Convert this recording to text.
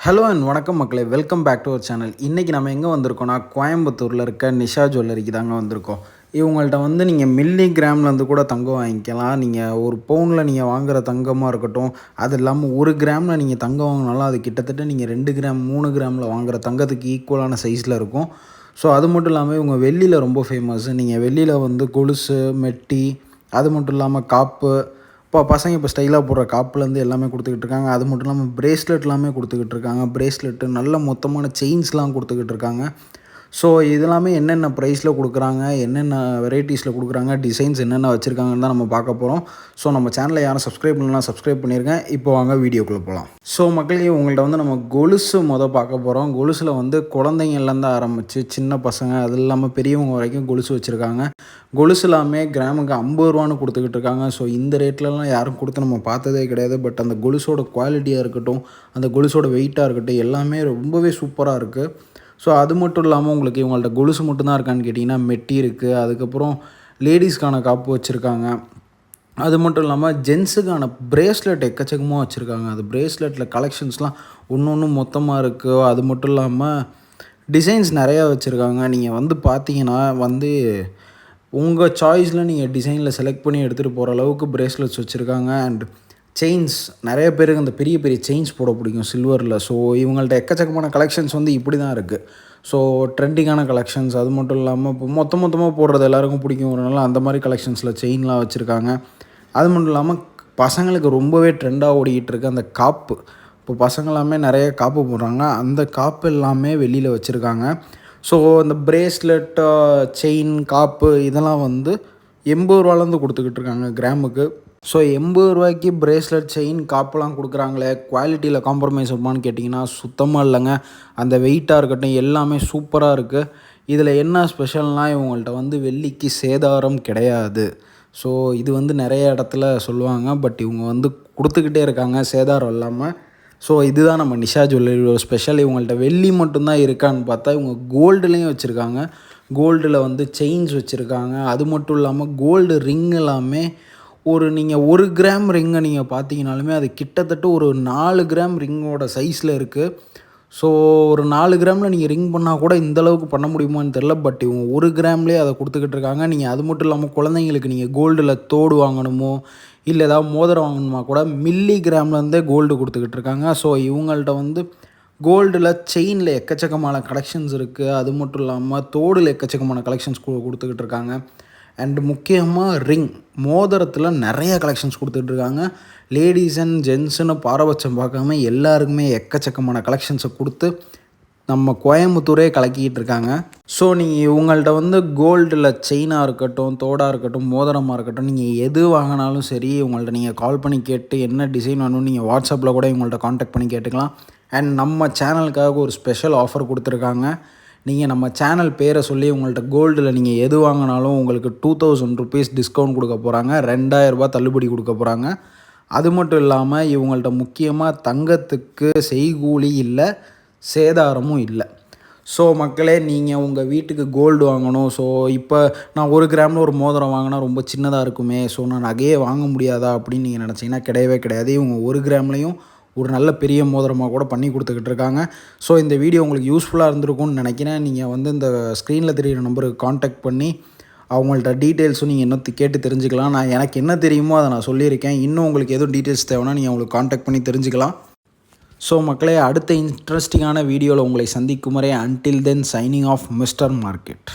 Hello and வணக்கம் மக்களே, welcome back to our channel. இன்றைக்கி நம்ம எங்கே வந்திருக்கோம்னா, கோயம்புத்தூரில் இருக்க நிஷா ஜுவல்லரிக்கு தாங்க வந்திருக்கோம். இவங்கள்ட்ட வந்து நீங்கள் மில்லி கிராம்லேருந்து கூட தங்கம் வாங்கிக்கலாம். நீங்கள் ஒரு பவுனில் நீங்கள் வாங்குகிற தங்கமாக இருக்கட்டும், அது இல்லாமல் ஒரு கிராமில் நீங்கள் தங்கம் வாங்கினாலும் அது கிட்டத்தட்ட நீங்கள் 2 கிராம் 3 கிராமில் வாங்குகிற தங்கத்துக்கு ஈக்குவலான சைஸில் இருக்கும். ஸோ அது மட்டும் இல்லாமல் இவங்க வெள்ளியில் ரொம்ப ஃபேமஸ்ஸு. நீங்கள் வெள்ளியில் வந்து கொலுசு, மெட்டி, அது மட்டும் இல்லாமல் காப்பு, பசங்க இப்போ ஸ்டைலாக போடுற காப்புலேருந்து எல்லாமே கொடுத்துக்கிட்டு இருக்காங்க. அது மட்டும் இல்லாமல் பிரேஸ்லெட் எல்லாமே கொடுத்துக்கிட்டு இருக்காங்க. பிரேஸ்லெட்டு நல்ல மொத்தமான செயின்ஸ்லாம் கொடுத்துக்கிட்டு இருக்காங்க. ஸோ இதெல்லாமே என்னென்ன ப்ரைஸில் கொடுக்குறாங்க, என்னென்ன வெரைட்டிஸில் கொடுக்குறாங்க, டிசைன்ஸ் என்னென்ன வச்சுருக்காங்கன்னு தான் நம்ம பார்க்க போகிறோம். ஸோ நம்ம சேனலை யாரும் சப்ஸ்கிரைப் பண்ணலாம், சப்ஸ்கிரைப் பண்ணியிருக்கேன். இப்போ வாங்க வீடியோக்குள்ளே போகலாம். ஸோ மக்களே, உங்கள்கிட்ட வந்து நம்ம கொலுசு பார்க்க போகிறோம். கொலுசில் வந்து குழந்தைங்கள்லேருந்து ஆரம்பித்து சின்ன பசங்க, அது இல்லாமல் பெரியவங்க வரைக்கும் கொலுசு வச்சுருக்காங்க. கொலுசு எல்லாமே கிராமுக்கு 50 ரூபான்னு கொடுத்துக்கிட்டு இருக்காங்க. ஸோ இந்த ரேட்லலாம் யாரும் கொடுத்து நம்ம பார்த்ததே கிடையாது. பட் அந்த கொலுசோட குவாலிட்டியாக இருக்கட்டும், அந்த கொலுசோட வெயிட்டாக இருக்கட்டும், எல்லாமே ரொம்பவே சூப்பராக இருக்குது. ஸோ அது மட்டும் இல்லாமல் உங்களுக்கு இவங்கள்ட்ட கொலுசு மட்டும்தான் இருக்கான்னு கேட்டிங்கன்னா, மெட்டி இருக்குது. அதுக்கப்புறம் லேடீஸ்க்கான காப்பு வச்சுருக்காங்க. அது மட்டும் இல்லாமல் ஜென்ஸுக்கான பிரேஸ்லெட் எக்கச்சக்கமாக வச்சுருக்காங்க. அது பிரேஸ்லெட்டில் கலெக்ஷன்ஸ்லாம் ஒன்று மொத்தமாக இருக்குது. அது மட்டும் இல்லாமல் டிசைன்ஸ் நிறையா வச்சுருக்காங்க. நீங்கள் வந்து பார்த்தீங்கன்னா வந்து உங்கள் சாய்ஸில் நீங்கள் டிசைனில் செலக்ட் பண்ணி எடுத்துகிட்டு போகிற அளவுக்கு பிரேஸ்லெட்ஸ் வச்சுருக்காங்க. அண்ட் செயின்ஸ், நிறைய பேருக்கு அந்த பெரிய பெரிய செயின்ஸ் போட பிடிக்கும் சில்வரில். ஸோ இவங்கள்ட்ட எக்கச்சக்கமான கலெக்ஷன்ஸ் வந்து இப்படி தான் இருக்குது. ஸோ ட்ரெண்டிங்கான கலெக்ஷன்ஸ், அது மட்டும் இல்லாமல் இப்போ மொத்தமாக போடுறது எல்லாேருக்கும் பிடிக்கும்னால அந்த மாதிரி கலெக்ஷன்ஸில் செயின்லாம் வச்சுருக்காங்க. அது மட்டும் இல்லாமல் பசங்களுக்கு ரொம்பவே ட்ரெண்டாக ஓடிக்கிட்டு இருக்குது அந்த காப்பு. இப்போ பசங்க எல்லாமே நிறைய காப்பு போடுறாங்க. அந்த காப்பு எல்லாமே வெளியில் வச்சுருக்காங்க. ஸோ இந்த பிரேஸ்லெட், செயின், காப்பு இதெல்லாம் வந்து 80 ரூபாலேருந்து கொடுத்துக்கிட்டு இருக்காங்க கிராமுக்கு. ஸோ 80 ரூபாய்க்கு பிரேஸ்லெட், செயின், காப்புலாம் கொடுக்குறாங்களே, குவாலிட்டியில் காம்ப்ரமைஸ் வருமானு கேட்டிங்கன்னா சுத்தமாக இல்லைங்க. அந்த வெயிட்டாக இருக்கட்டும் எல்லாமே சூப்பராக இருக்குது. இதில் என்ன ஸ்பெஷல்னால் இவங்கள்ட்ட வந்து வெள்ளிக்கு சேதாரம் கிடையாது. ஸோ இது வந்து நிறைய இடத்துல சொல்லுவாங்க. பட் இவங்க வந்து கொடுத்துக்கிட்டே இருக்காங்க சேதாரம் இல்லாமல். ஸோ இதுதான் நம்ம நிஷா ஜுவல்லரியோட ஸ்பெஷல். இவங்கள்ட்ட வெள்ளி மட்டும்தான் இருக்கான்னு பார்த்தா இவங்க கோல்டுலேயும் வச்சுருக்காங்க. கோல்டில் வந்து செயின்ஸ் வச்சுருக்காங்க. அது மட்டும் இல்லாமல் கோல்டு ரிங் எல்லாமே நீங்கள் 1 கிராம் ரிங்கை நீங்கள் பார்த்தீங்கனாலுமே அது கிட்டத்தட்ட ஒரு 4 கிராம் ரிங்கோட சைஸில் இருக்குது. ஸோ ஒரு 4 கிராமில் நீங்கள் ரிங் பண்ணால் கூட இந்தளவுக்கு பண்ண முடியுமான்னு தெரில. பட் இவங்க 1 கிராம்லேயே அதை கொடுத்துக்கிட்டு இருக்காங்க. நீங்கள் அது மட்டும் இல்லாமல் குழந்தைங்களுக்கு நீங்கள் கோல்டில் தோடு வாங்கணுமோ இல்லை ஏதாவது மோதிரம் வாங்கணுமா கூட மில்லி கிராம்லேருந்தே கோல்டு கொடுத்துக்கிட்டு இருக்காங்க. ஸோ இவங்கள்ட்ட வந்து கோல்டில் செயினில் எக்கச்சக்கமான கலெக்ஷன்ஸ் இருக்குது. அது மட்டும் இல்லாமல் தோடில் எக்கச்சக்கமான கலெக்ஷன்ஸ் கொடுத்துக்கிட்டு இருக்காங்க. அண்டு முக்கியமாக ரிங், மோதிரத்தில் நிறைய கலெக்ஷன்ஸ் கொடுத்துட்ருக்காங்க. லேடீஸ் அண்ட் ஜென்ஸுன்னு பாரபட்சம் பார்க்காம எல்லாருக்குமே எக்கச்சக்கமான கலெக்ஷன்ஸை கொடுத்து நம்ம கோயம்புத்தூரே கலக்கிக்கிட்டு இருக்காங்க. ஸோ நீங்கள் இவங்கள்ட்ட வந்து கோல்டில் செயினாக இருக்கட்டும், தோடாக இருக்கட்டும், மோதிரமாக இருக்கட்டும், நீங்கள் எது வாங்கினாலும் சரி இவங்கள்ட்ட நீங்கள் கால் பண்ணி கேட்டு என்ன டிசைன் வேணும்னு நீங்கள் வாட்ஸ்அப்பில் கூட இவங்கள்ட்ட காண்டாக்ட் பண்ணி கேட்டுக்கலாம். அண்ட் நம்ம சேனலுக்காக ஒரு ஸ்பெஷல் ஆஃபர் கொடுத்துருக்காங்க. நீங்கள் நம்ம சேனல் பேரை சொல்லி உங்கள்கிட்ட கோல்டில் நீங்கள் எது வாங்கினாலும் உங்களுக்கு 2000 ருபீஸ் டிஸ்கவுண்ட் கொடுக்க போகிறாங்க. 2000 ரூபா தள்ளுபடி கொடுக்க போகிறாங்க. அது மட்டும் இல்லாமல் இவங்கள்ட்ட முக்கியமாக தங்கத்துக்கு செய்கூலி இல்லை, சேதாரமும் இல்லை. ஸோ மக்களே, நீங்கள் உங்கள் வீட்டுக்கு கோல்டு வாங்கணும். ஸோ இப்போ நான் 1 கிராமில் ஒரு மோதிரம் வாங்கினா ரொம்ப சின்னதாக இருக்குமே, ஸோ நான் நகையே வாங்க முடியாதா அப்படின்னு நீங்கள் நினச்சிங்கன்னா கிடையவே கிடையாது. இவங்க 1 கிராம்லேயும் ஒரு நல்ல பெரிய மோதிரமாக கூட பண்ணி கொடுத்துக்கிட்டு இருக்காங்க. ஸோ இந்த வீடியோ உங்களுக்கு யூஸ்ஃபுல்லாக இருந்திருக்கும்னு நினைக்கிறேன். நீங்கள் வந்து இந்த ஸ்க்ரீனில் தெரிகிற நம்பருக்கு காண்டாக்ட் பண்ணி அவங்கள்ட்ட டீட்டெயில்ஸும் நீங்கள் இன்னும் கேட்டு தெரிஞ்சுக்கலாம். எனக்கு என்ன தெரியுமோ அதை நான் சொல்லியிருக்கேன். இன்னும் உங்களுக்கு எதுவும் டீட்டெயில்ஸ் தேவைன்னா நீங்கள் அவங்களுக்கு காண்டாக்ட் பண்ணி தெரிஞ்சுக்கலாம். ஸோ மக்களே, அடுத்த இன்ட்ரெஸ்டிங்கான வீடியோவில் உங்களை சந்திக்கும் வரை until then signing off mister market.